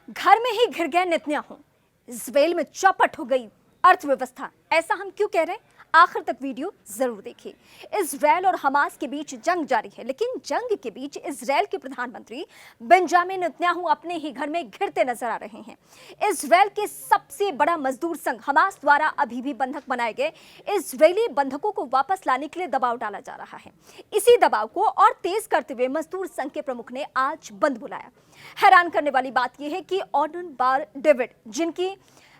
घर में ही घिर गए नेतन्याहू, इस्राएल में चौपट हो गई अर्थव्यवस्था। ऐसा हम क्यों कह रहे हैं? आखिर तक वीडियो जरूर देखिए। इस्राएल और हमास के बीच जंग जारी है, लेकिन जंग के बीच इस्राएल के प्रधानमंत्री बेंजामिन नेतन्याहू अपने ही घर में घिरते नजर आ रहे हैं। इस्राएल के सबसे बड़ा मजदूर संघ हमास द्वारा अभी भी बंधक बनाए गए इस्राएली बंधकों को वापस लाने के लिए दबाव डाला जा रहा है। इसी दबाव को और तेज करते हुए मजदूर संघ के प्रमुख ने आज बंद बुलाया। हैरान करने वाली बात यह है कि ऑर्डन बार डेविड, जिनकी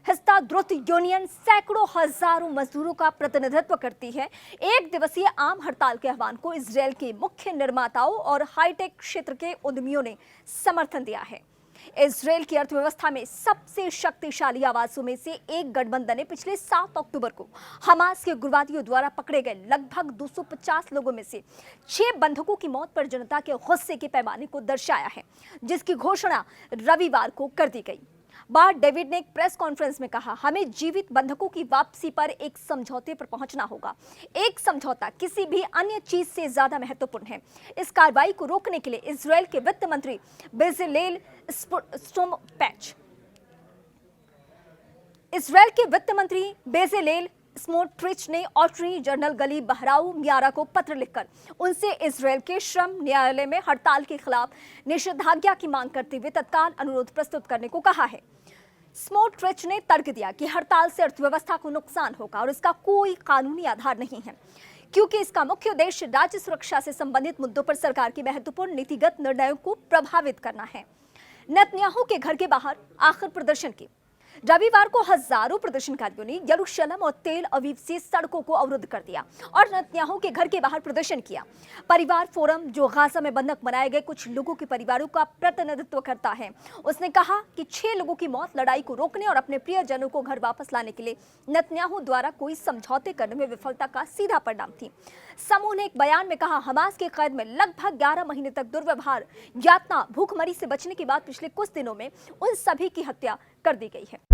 हिस्ताद्रुत यूनियन सैकड़ों हजारों मजदूरों का प्रतिनिधित्व करती है, एक दिवसीय आम हड़ताल के आह्वान को इजरायल के मुख्य निर्माताओं और हाईटेक क्षेत्र के उद्यमियों ने समर्थन दिया है। इजरायल की अर्थव्यवस्था में सबसे शक्तिशाली आवाजों में से एक गठबंधन ने पिछले 7 अक्टूबर को हमास के उग्रवादियों द्वारा पकड़े गए लगभग 250 लोगों में से 6 बंधकों की मौत पर जनता के गुस्से के पैमाने को दर्शाया है, जिसकी घोषणा रविवार को कर दी गई। बार डेविड ने एक प्रेस कॉन्फ्रेंस में कहा, हमें जीवित बंधकों की वापसी पर एक समझौते पर पहुंचना होगा। एक समझौता किसी भी अन्य चीज से ज्यादा महत्वपूर्ण है। इस कार्रवाई को रोकने के लिए इजरायल के वित्त मंत्री बेजलेल स्मोट्रिच ने अटॉर्नी जनरल गली बहराऊ मियारा को पत्र लिखकर उनसे इजरायल के श्रम न्यायालय में हड़ताल के खिलाफ निषेधाज्ञा की मांग करते हुए तत्काल अनुरोध प्रस्तुत करने को कहा है। स्मोट्रिच ने तर्क दिया कि हड़ताल से अर्थव्यवस्था को नुकसान होगा और इसका कोई कानूनी आधार नहीं है, क्योंकि इसका मुख्य उद्देश्य राज्य सुरक्षा से संबंधित मुद्दों पर सरकार के महत्वपूर्ण नीतिगत निर्णयों को प्रभावित करना है। नेतन्याहू के घर के बाहर आखिर प्रदर्शन की। रविवार को हजारों प्रदर्शनकारियों ने यरूशलेम और तेल अवीव से सड़कों को अवरुद्ध कर दिया और नेतन्याहू के घर के बाहर प्रदर्शन किया। परिवार फोरम, जो गाजा में बंधक बनाए गए कुछ लोगों के परिवारों का प्रतिनिधित्व करता है, उसने कहा कि 6 लोगों की मौत लड़ाई को रोकने और अपने प्रियजनों को घर वापस लाने के लिए नेतन्याहू द्वारा कोई समझौते करने में विफलता का सीधा परिणाम थी। समूह ने एक बयान में कहा, हमास के कैद में लगभग 11 महीने तक दुर्व्यवहार, यातना, भूखमरी से बचने के बाद पिछले कुछ दिनों में उन सभी की हत्या कर दी गई है।